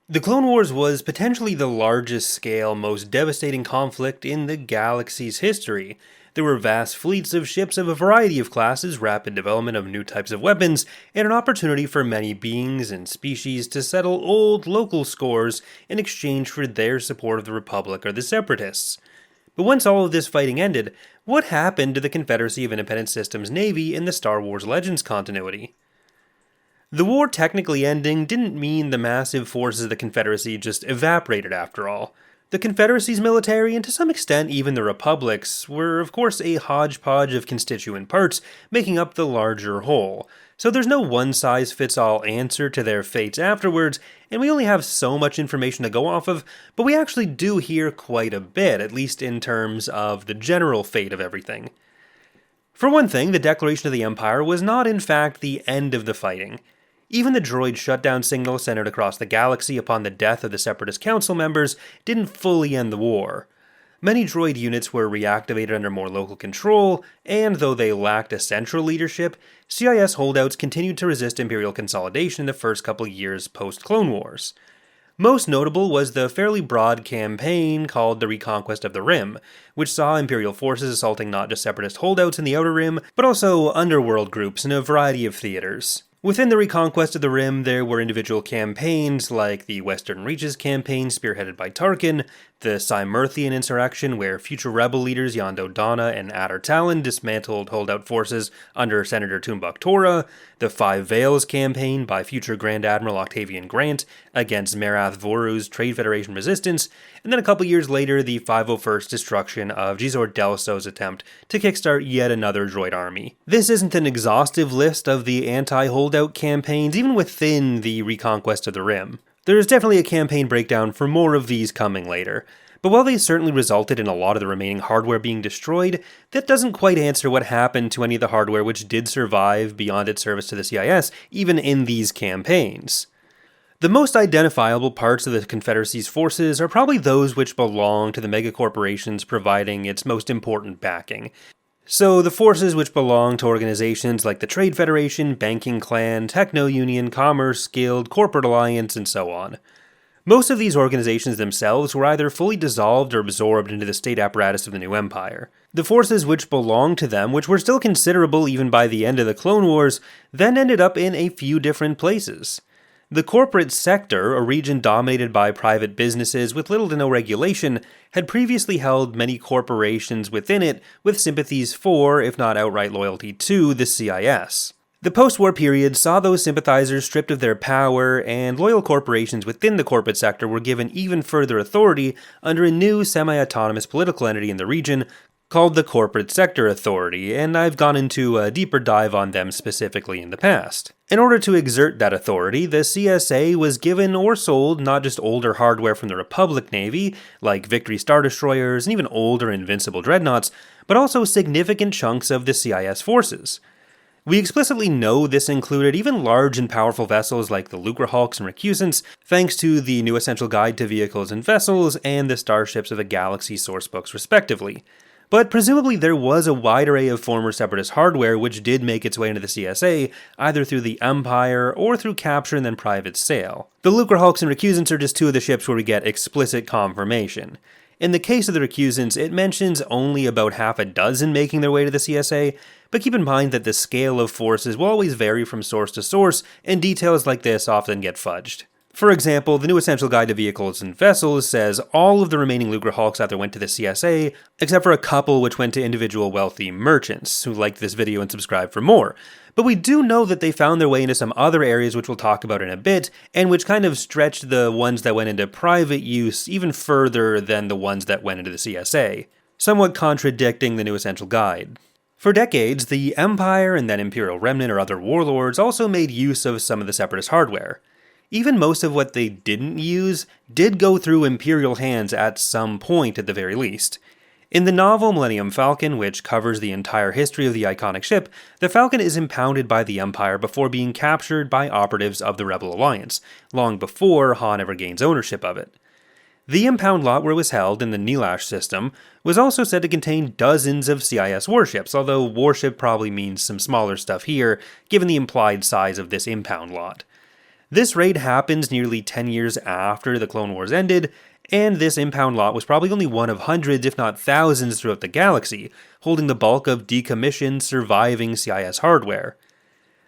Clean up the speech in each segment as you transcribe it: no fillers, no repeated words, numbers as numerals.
The Clone Wars was potentially the largest scale, most devastating conflict in the galaxy's history. There were vast fleets of ships of a variety of classes, rapid development of new types of weapons, and an opportunity for many beings and species to settle old local scores in exchange for their support of the Republic or the Separatists. But once all of this fighting ended, what happened to the Confederacy of Independent Systems Navy in the Star Wars Legends continuity? The war technically ending didn't mean the massive forces of the Confederacy just evaporated after all. The Confederacy's military, and to some extent even the Republic's, were of course a hodgepodge of constituent parts making up the larger whole. So there's no one-size-fits-all answer to their fates afterwards, and we only have so much information to go off of, but we actually do hear quite a bit, at least in terms of the general fate of everything. For one thing, the declaration of the Empire was not in fact the end of the fighting. Even the droid shutdown signal centered across the galaxy upon the death of the Separatist council members didn't fully end the war. Many droid units were reactivated under more local control, and though they lacked a central leadership, CIS holdouts continued to resist Imperial consolidation in the first couple years post-Clone Wars. Most notable was the fairly broad campaign called the Reconquest of the Rim, which saw Imperial forces assaulting not just Separatist holdouts in the Outer Rim, but also underworld groups in a variety of theaters. Within the Reconquest of the Rim, there were individual campaigns like the Western Reaches campaign spearheaded by Tarkin, the Cymerthian insurrection where future rebel leaders Yondo Donna and Adar Talon dismantled holdout forces under Senator Tumbuk Tora, the Five Veils campaign by future Grand Admiral Octavian Grant against Marath Voru's Trade Federation resistance, and then a couple years later the 501st destruction of Jizor Delso's attempt to kickstart yet another droid army. This isn't an exhaustive list of the anti-holdout campaigns, even within the Reconquest of the Rim. There is definitely a campaign breakdown for more of these coming later, but while they certainly resulted in a lot of the remaining hardware being destroyed, that doesn't quite answer what happened to any of the hardware which did survive beyond its service to the CIS, even in these campaigns. The most identifiable parts of the Confederacy's forces are probably those which belong to the megacorporations providing its most important backing. So the forces which belong to organizations like the Trade Federation, Banking Clan, Techno Union, Commerce Guild, Corporate Alliance, and so on. Most of these organizations themselves were either fully dissolved or absorbed into the state apparatus of the new empire. The forces which belonged to them, which were still considerable even by the end of the Clone Wars, then ended up in a few different places. The corporate sector, a region dominated by private businesses with little to no regulation, had previously held many corporations within it with sympathies for, if not outright loyalty to, the CIS. The post-war period saw those sympathizers stripped of their power, and loyal corporations within the corporate sector were given even further authority under a new semi-autonomous political entity in the region called the Corporate Sector Authority, and I've gone into a deeper dive on them specifically in the past. In order to exert that authority, the CSA was given or sold not just older hardware from the Republic Navy, like Victory Star Destroyers and even older Invincible Dreadnoughts, but also significant chunks of the CIS forces. We explicitly know this included even large and powerful vessels like the Lucrehulks and Recusants, thanks to the New Essential Guide to Vehicles and Vessels and the Starships of the Galaxy sourcebooks respectively. But presumably there was a wide array of former Separatist hardware which did make its way into the CSA, either through the Empire or through capture and then private sale. The Lucrehulks and Recusants are just two of the ships where we get explicit confirmation. In the case of the Recusants, it mentions only about half a dozen making their way to the CSA, but keep in mind that the scale of forces will always vary from source to source, and details like this often get fudged. For example, the New Essential Guide to Vehicles and Vessels says all of the remaining Lucrehulks either went to the CSA, except for a couple which went to individual wealthy merchants, who liked this video and subscribed for more. But we do know that they found their way into some other areas which we'll talk about in a bit, and which kind of stretched the ones that went into private use even further than the ones that went into the CSA, somewhat contradicting the New Essential Guide. For decades, the Empire and then Imperial Remnant or other warlords also made use of some of the Separatist hardware. Even most of what they didn't use did go through Imperial hands at some point at the very least. In the novel Millennium Falcon, which covers the entire history of the iconic ship, the Falcon is impounded by the Empire before being captured by operatives of the Rebel Alliance, long before Han ever gains ownership of it. The impound lot where it was held in the Nilash system was also said to contain dozens of CIS warships, although warship probably means some smaller stuff here, given the implied size of this impound lot. This raid happens nearly 10 years after the Clone Wars ended, and this impound lot was probably only one of hundreds if not thousands throughout the galaxy, holding the bulk of decommissioned surviving CIS hardware.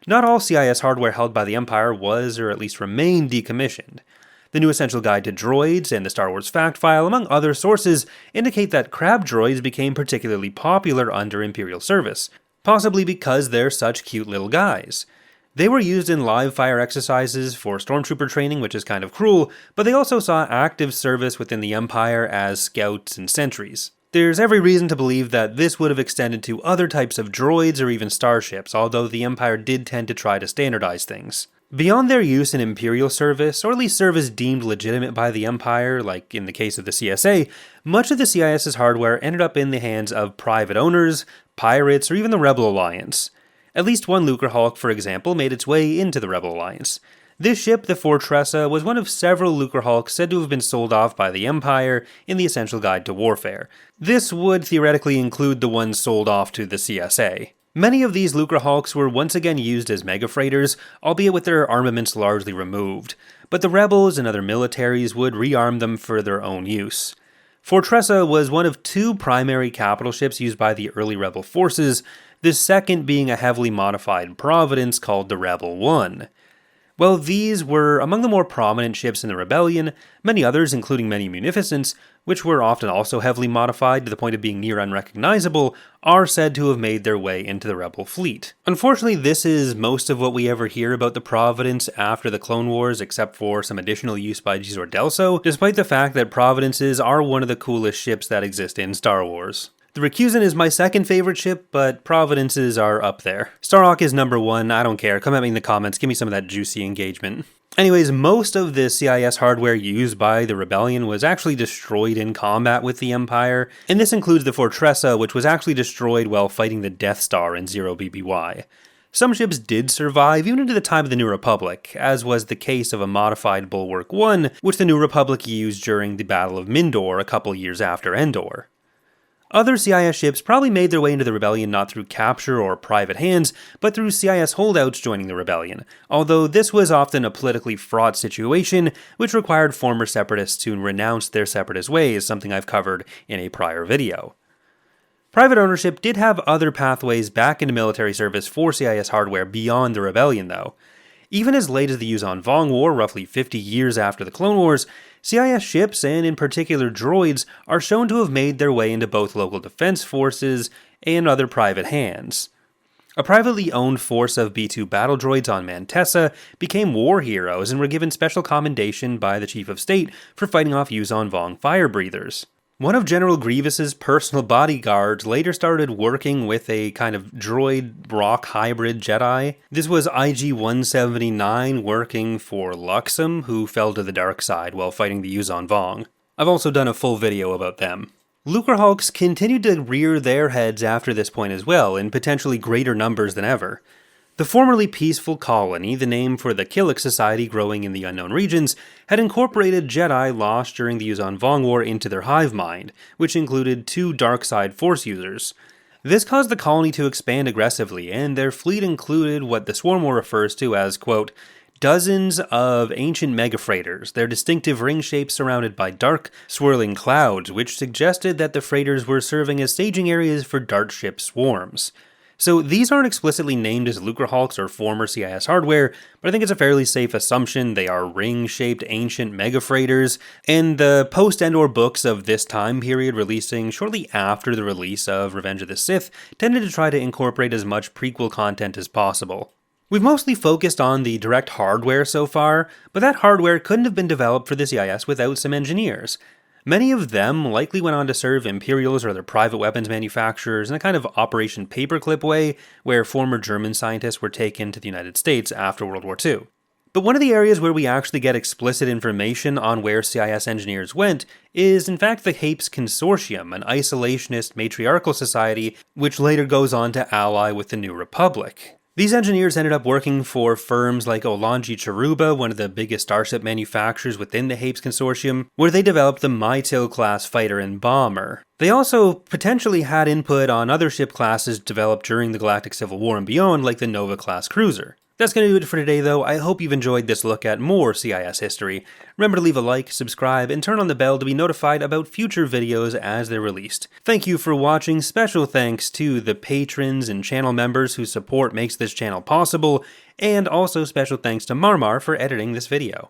Not all CIS hardware held by the Empire was, or at least remained, decommissioned. The New Essential Guide to Droids and the Star Wars Fact File, among other sources, indicate that crab droids became particularly popular under Imperial service, possibly because they're such cute little guys. They were used in live fire exercises for stormtrooper training, which is kind of cruel, but they also saw active service within the Empire as scouts and sentries. There's every reason to believe that this would have extended to other types of droids or even starships, although the Empire did tend to try to standardize things. Beyond their use in Imperial service, or at least service deemed legitimate by the Empire, like in the case of the CSA, much of the CIS's hardware ended up in the hands of private owners, pirates, or even the Rebel Alliance. At least one Lucrehulk, for example, made its way into the Rebel Alliance. This ship, the Fortressa, was one of several Lucrehulks said to have been sold off by the Empire in the Essential Guide to Warfare. This would theoretically include the ones sold off to the CSA. Many of these Lucrehulks were once again used as megafreighters, albeit with their armaments largely removed, but the rebels and other militaries would rearm them for their own use. Fortressa was one of two primary capital ships used by the early rebel forces, the second being a heavily modified Providence called the Rebel 1. While these were among the more prominent ships in the rebellion, many others, including many munificents, which were often also heavily modified to the point of being near unrecognizable, are said to have made their way into the rebel fleet. Unfortunately, this is most of what we ever hear about the Providence after the Clone Wars, except for some additional use by Gisor Delso, despite the fact that Providences are one of the coolest ships that exist in Star Wars. The Recusant is my second favorite ship, but Providences are up there. Starhawk is number one, I don't care, come at me in the comments, give me some of that juicy engagement. Anyways, most of the CIS hardware used by the Rebellion was actually destroyed in combat with the Empire, and this includes the Fortressa, which was actually destroyed while fighting the Death Star in 0BBY. Some ships did survive even into the time of the New Republic, as was the case of a modified Bulwark 1, which the New Republic used during the Battle of Mindor a couple years after Endor. Other CIS ships probably made their way into the Rebellion not through capture or private hands, but through CIS holdouts joining the Rebellion, although this was often a politically fraught situation, which required former Separatists to renounce their separatist ways, something I've covered in a prior video. Private ownership did have other pathways back into military service for CIS hardware beyond the Rebellion, though. Even as late as the Yuuzhan Vong War, roughly 50 years after the Clone Wars, CIS ships, and in particular droids, are shown to have made their way into both local defense forces and other private hands. A privately owned force of B-2 battle droids on Mantessa became war heroes and were given special commendation by the Chief of State for fighting off Yuuzhan Vong fire breathers. One of General Grievous's personal bodyguards later started working with a kind of droid rock hybrid Jedi. This was IG-179 working for Luxem, who fell to the dark side while fighting the Yuuzhan Vong. I've also done a full video about them. Lucrehulks continued to rear their heads after this point as well, in potentially greater numbers than ever. The formerly peaceful colony, the name for the Killik society growing in the unknown regions, had incorporated Jedi lost during the Yuuzhan Vong War into their hive mind, which included 2 dark side force users. This caused the colony to expand aggressively, and their fleet included what the Swarm War refers to as, quote, dozens of ancient megafreighters, their distinctive ring shapes surrounded by dark, swirling clouds, which suggested that the freighters were serving as staging areas for dart ship swarms. So these aren't explicitly named as Lucrehulks or former CIS hardware, but I think it's a fairly safe assumption they are ring-shaped ancient megafreighters, and the post-Endor books of this time period releasing shortly after the release of Revenge of the Sith tended to try to incorporate as much prequel content as possible. We've mostly focused on the direct hardware so far, but that hardware couldn't have been developed for the CIS without some engineers. Many of them likely went on to serve Imperials or other private weapons manufacturers in a kind of Operation Paperclip way, where former German scientists were taken to the United States after World War II. But one of the areas where we actually get explicit information on where CIS engineers went is in fact the Hapes Consortium, an isolationist matriarchal society which later goes on to ally with the New Republic. These engineers ended up working for firms like Olanji Chiruba, one of the biggest starship manufacturers within the Hapes Consortium, where they developed the Mytil-class fighter and bomber. They also potentially had input on other ship classes developed during the Galactic Civil War and beyond, like the Nova-class cruiser. That's going to do it for today though. I hope you've enjoyed this look at more CIS history. Remember to leave a like, subscribe, and turn on the bell to be notified about future videos as they're released. Thank you for watching. Special thanks to the patrons and channel members whose support makes this channel possible, and also special thanks to Marmar for editing this video.